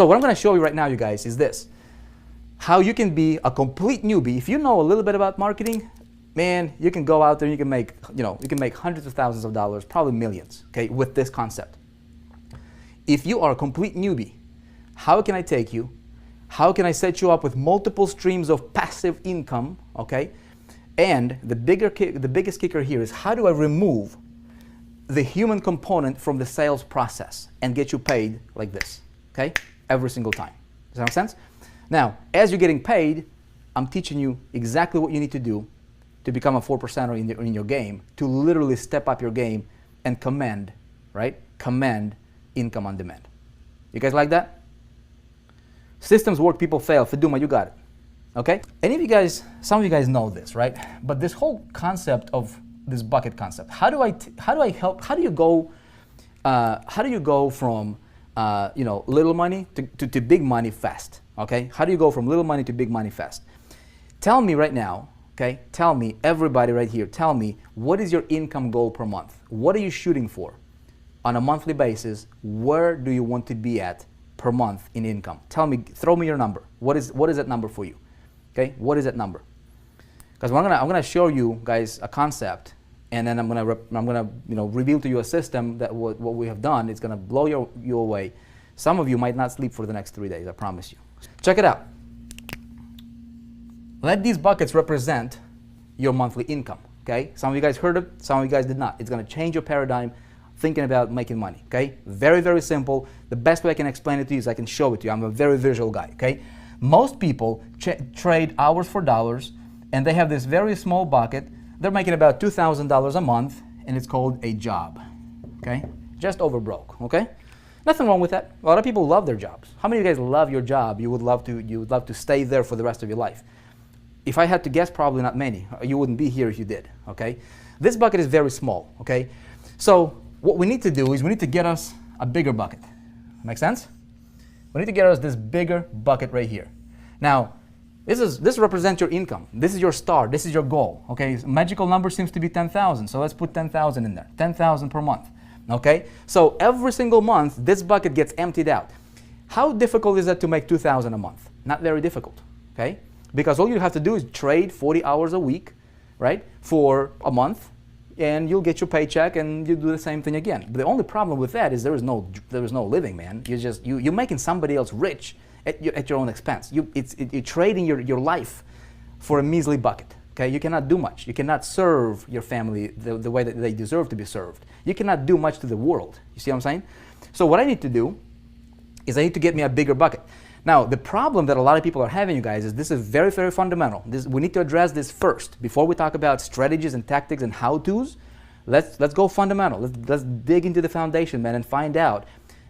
So what I'm going to show you right now, you guys, is this. How you can be a complete newbie. If you know a little bit about marketing, man, you can go out there and you can make, you can make hundreds of thousands of dollars, probably millions, okay, with this concept. If you are a complete newbie, how can I take you? How can I set you up with multiple streams of passive income, okay? And the biggest kicker here is, how do I remove the human component from the sales process and get you paid like this, okay? Every single time. Does that make sense? Now, as you're getting paid, I'm teaching you exactly what you need to do to become a 4%er in your game, to literally step up your game and command, right? Command income on demand. You guys like that? Systems work, people fail. Feduma, you got it. Okay? Some of you guys know this, right? But this whole concept of this bucket concept, how do you go from little money to big money fast? Okay? How do you go from little money to big money fast? Tell me right now, okay? Tell me, everybody right here, tell me, what is your income goal per month? What are you shooting for on a monthly basis? Where do you want to be at per month in income? Tell me, throw me your number. What is that number for you? Okay? What is that number? Because I'm gonna show you guys a concept, and then I'm gonna reveal to you a system that what we have done is gonna blow you away. Some of you might not sleep for the next 3 days, I promise you. Check it out. Let these buckets represent your monthly income, okay? Some of you guys heard it, some of you guys did not. It's gonna change your paradigm thinking about making money, okay? Very, very simple. The best way I can explain it to you is I can show it to you. I'm a very visual guy, okay? Most people trade hours for dollars, and they have this very small bucket. They're making about $2,000 a month, and it's called a job, okay? Just over broke, okay? Nothing wrong with that. A lot of people love their jobs. How many of you guys love your job? You would love to stay there for the rest of your life. If I had to guess, probably not many. You wouldn't be here if you did, okay? This bucket is very small, okay? So what we need to do is we need to get us a bigger bucket. Make sense? We need to get us this bigger bucket right here. Now, this represents your income. This is your star. This is your goal, okay? Magical number seems to be 10,000, so let's put 10,000 in there. 10,000 per month, okay? So every single month, this bucket gets emptied out. How difficult is it to make 2,000 a month? Not very difficult, okay? Because all you have to do is trade 40 hours a week, right, for a month, and you'll get your paycheck, and you do the same thing again. But the only problem with that is there is no living, man. You're making somebody else rich at your own expense. You're trading your life for a measly bucket. Okay, you cannot do much. You cannot serve your family the way that they deserve to be served. You cannot do much to the world. You see what I'm saying? So what I need to do is I need to get me a bigger bucket. Now, the problem that a lot of people are having, you guys, is this is very, very fundamental. We need to address this first. Before we talk about strategies and tactics and how-tos, let's go fundamental. Let's dig into the foundation, man, and find out,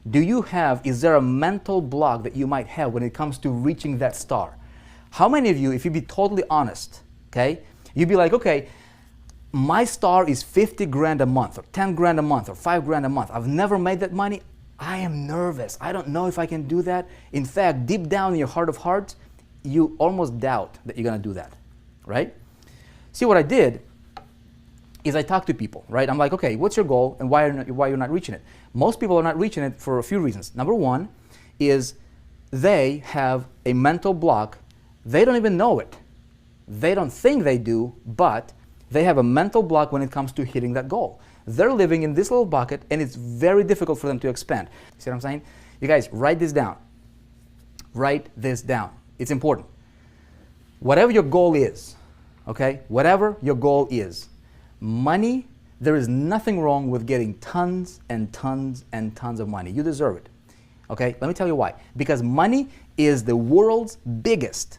is there a mental block that you might have when it comes to reaching that star? How many of you, if you be totally honest, okay, you'd be like, okay, my star is 50 grand a month, or 10 grand a month, or 5 grand a month. I've never made that money. I am nervous. I don't know if I can do that. In fact, deep down in your heart of hearts, you almost doubt that you're going to do that, right? See, what I did is I talked to people, right? I'm like, okay, what's your goal and why you're not reaching it? Most people are not reaching it for a few reasons. Number one is they have a mental block. They don't even know it. They don't think they do, but they have a mental block when it comes to hitting that goal. They're living in this little bucket, and it's very difficult for them to expand. See what I'm saying? You guys, write this down. Write this down. It's important. Whatever your goal is, okay? Whatever your goal is, money, there is nothing wrong with getting tons and tons and tons of money. You deserve it, okay? Let me tell you why. Because money is the world's biggest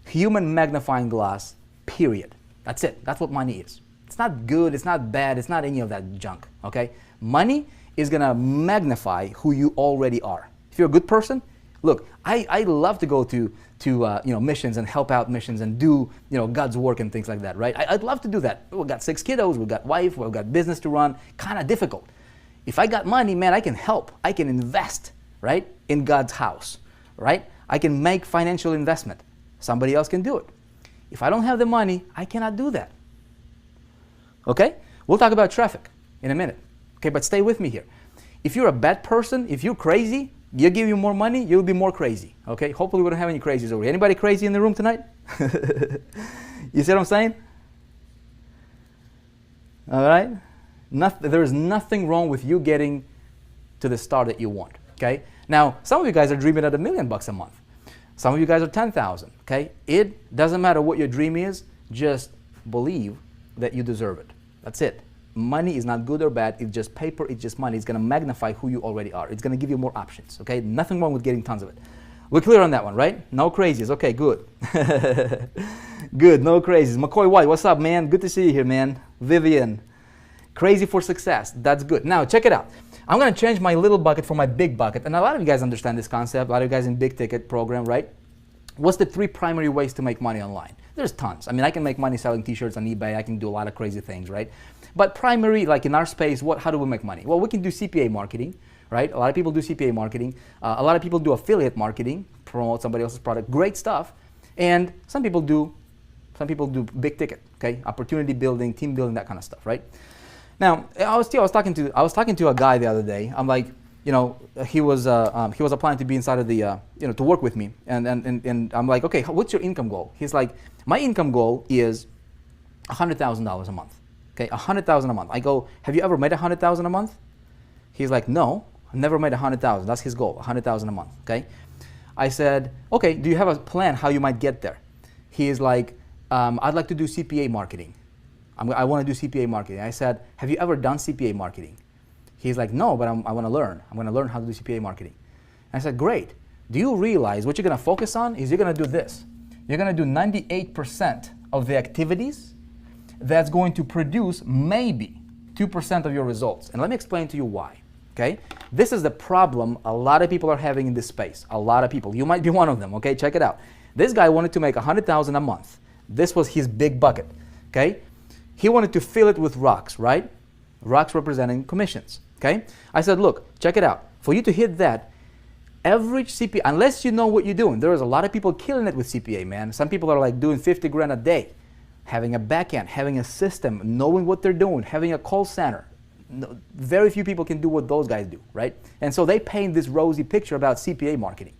human magnifying glass, period. That's it. That's what money is. It's not good, it's not bad, it's not any of that junk, okay? Money is gonna magnify who you already are. If you're a good person, look, I love to go to missions and help out missions and do God's work and things like that, right? I'd love to do that. We've got 6 kiddos, we've got wife, we've got business to run, kind of difficult. If I got money, man, I can help, I can invest, right, in God's house, right? I can make financial investment. Somebody else can do it. If I don't have the money, I cannot do that. Okay? We'll talk about traffic in a minute. Okay, but stay with me here. If you're a bad person, if you're crazy, You give you more money, you'll be more crazy. Okay? Hopefully we don't have any crazies over here. Anybody crazy in the room tonight? You see what I'm saying? All right? There is nothing wrong with you getting to the star that you want. Okay? Now, some of you guys are dreaming at $1 million a month. Some of you guys are 10,000. Okay? It doesn't matter what your dream is. Just believe that you deserve it. That's it. Money is not good or bad. It's just paper. It's just money. It's going to magnify who you already are. It's going to give you more options. Okay? Nothing wrong with getting tons of it. We're clear on that one, right? No crazies. Okay, good. Good. No crazies. McCoy White, what's up, man? Good to see you here, man. Vivian, crazy for success. That's good. Now, check it out. I'm going to change my little bucket for my big bucket. And a lot of you guys understand this concept. A lot of you guys in big ticket program, right? What's the 3 primary ways to make money online? There's tons. I mean, I can make money selling t-shirts on eBay. I can do a lot of crazy things, right? But primary, like in our space, how do we make money? Well, we can do CPA marketing, right? A lot of people do CPA marketing. A lot of people do affiliate marketing, promote somebody else's product. Great stuff. And some people do big ticket, okay? Opportunity building, team building, that kind of stuff, right? Now, I was talking to a guy the other day. I'm like, he was applying to be inside of the, to work with me. And I'm like, okay, what's your income goal? He's like, my income goal is $100,000 a month. Okay, $100,000 a month. I go, have you ever made $100,000 a month? He's like, no, I've never made $100,000. That's his goal, $100,000 a month. Okay. I said, okay, do you have a plan how you might get there? He is like, I'd like to do CPA marketing. I want to do CPA marketing. I said, have you ever done CPA marketing? He's like, no, but I want to learn. I'm going to learn how to do CPA marketing. I said, great. Do you realize what you're going to focus on is you're going to do this. You're going to do 98% of the activities that's going to produce maybe 2% of your results. And let me explain to you why. Okay? This is the problem a lot of people are having in this space. A lot of people. You might be one of them. Okay? Check it out. This guy wanted to make $100,000 a month. This was his big bucket. Okay? He wanted to fill it with rocks, right? Rocks representing commissions. Okay? I said, look, check it out. For you to hit that, average CPA, unless you know what you're doing, there is a lot of people killing it with CPA, man. Some people are like doing 50 grand a day, having a back end, having a system, knowing what they're doing, having a call center. No, very few people can do what those guys do, right? And so they paint this rosy picture about CPA marketing.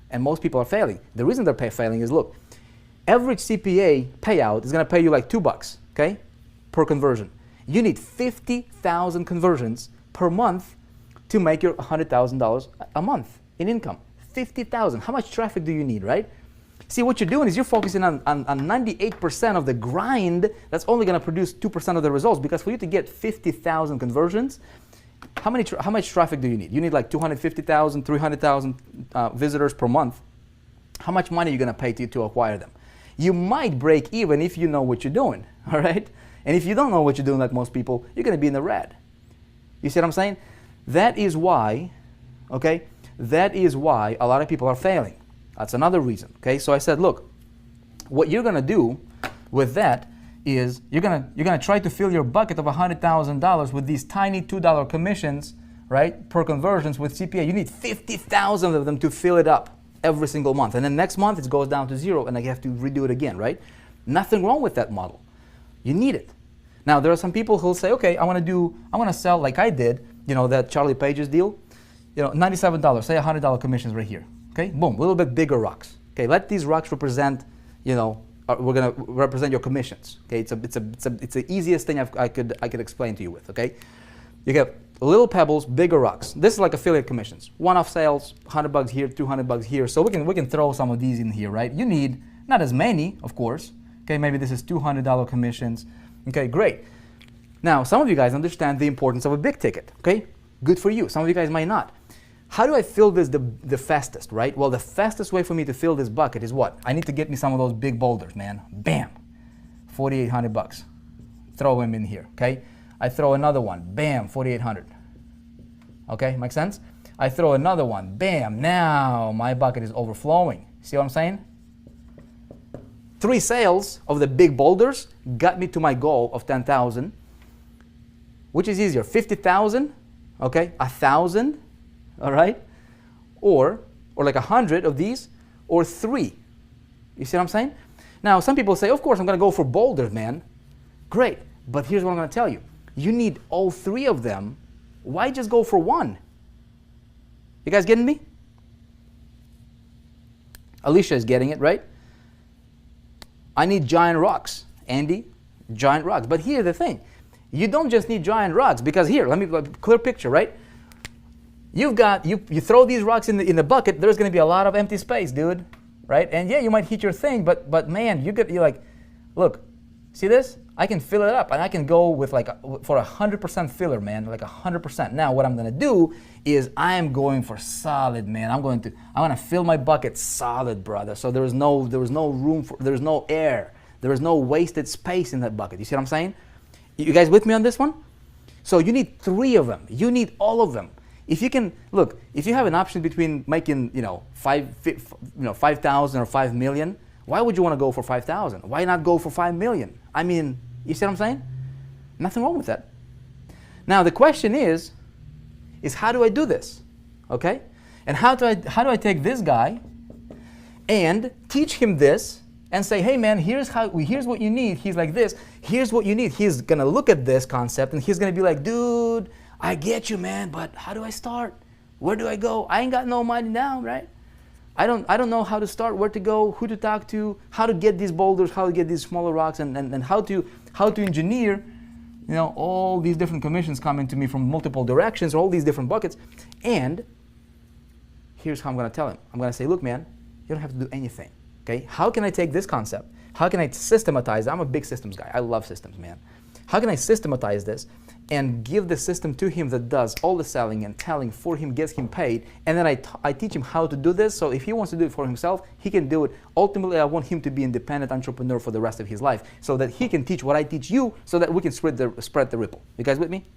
And most people are failing. The reason they're failing is, look, average CPA payout is going to pay you like $2, okay, per conversion. You need 50,000 conversions per month to make your $100,000 a month in income. 50,000. How much traffic do you need, right? See, what you're doing is you're focusing on 98% of the grind that's only going to produce 2% of the results, because for you to get 50,000 conversions, how much traffic do you need? You need like 250,000, 300,000 visitors per month. How much money are you going to pay to acquire them? You might break even if you know what you're doing, all right? And if you don't know what you're doing like most people, you're going to be in the red. You see what I'm saying? That is why, okay, that is why a lot of people are failing. That's another reason, okay? So I said, look, what you're going to do with that is you're gonna try to fill your bucket of $100,000 with these tiny $2 commissions, right, per conversions with CPA. You need 50,000 of them to fill it up every single month. And then next month it goes down to 0 and I have to redo it again, right? Nothing wrong with that model. You need it. Now, there are some people who'll say, okay, I want to sell like I did, that Charlie Page's deal, $97, say $100 commissions right here. Okay, boom, a little bit bigger rocks. Okay, let these rocks represent, we're gonna represent your commissions. Okay, it's the easiest thing I could explain to you with. Okay, you get little pebbles, bigger rocks. This is like affiliate commissions. One-off sales, $100 here, $200 here. So we can throw some of these in here, right? You need not as many, of course. Okay, maybe this is $200 commissions. Okay, great. Now, some of you guys understand the importance of a big ticket. Okay, good for you. Some of you guys might not. How do I fill this the fastest, right? Well, the fastest way for me to fill this bucket is what? I need to get me some of those big boulders, man. Bam, $4,800. Throw them in here, okay? I throw another one, bam, $4,800. Okay, make sense? I throw another one, bam, now my bucket is overflowing. See what I'm saying? 3 sales of the big boulders got me to my goal of 10,000. Which is easier, 50,000, okay, 1,000, all right, or like 100 of these, or 3. You see what I'm saying? Now, some people say, of course, I'm going to go for boulders, man. Great, but here's what I'm going to tell you. You need all 3 of them. Why just go for one? You guys getting me? Alicia is getting it, right? I need giant rocks. Andy, giant rocks. But here's the thing. You don't just need giant rocks, because here, let me, clear picture, right? You've got, you throw these rocks in the bucket, there's going to be a lot of empty space, dude, right? And yeah, you might hit your thing, but man, you're like, look, see this? I can fill it up, and I can go with like for 100% filler, man, like 100%. Now, what I'm going to do is I am going for solid, man. I'm going to fill my bucket solid, brother. So there was no room for, there's no air, there is no wasted space in that bucket. You see what I'm saying? You guys with me on this one? So you need 3 of them. You need all of them. If you can, look, if you have an option between making, 5,000 or 5 million, why would you want to go for 5,000? Why not go for 5 million? I mean, you see what I'm saying? Nothing wrong with that. Now the question is how do I do this? Okay? And how do I take this guy and teach him this and say, hey man, here's what you need. He's like this. Here's what you need. He's gonna look at this concept and he's gonna be like, dude, I get you, man, but how do I start? Where do I go? I ain't got no money now, right? I don't know how to start, where to go, who to talk to, how to get these boulders, how to get these smaller rocks, and how to engineer, all these different commissions coming to me from multiple directions, all these different buckets. And here's how I'm gonna tell him. I'm gonna say, look, man, you don't have to do anything. Okay? How can I take this concept? How can I systematize? I'm a big systems guy. I love systems, man. How can I systematize this and give the system to him that does all the selling and telling for him, gets him paid, and then I teach him how to do this, so if he wants to do it for himself, he can do it. Ultimately, I want him to be an independent entrepreneur for the rest of his life, so that he can teach what I teach you, so that we can spread the ripple. You guys with me?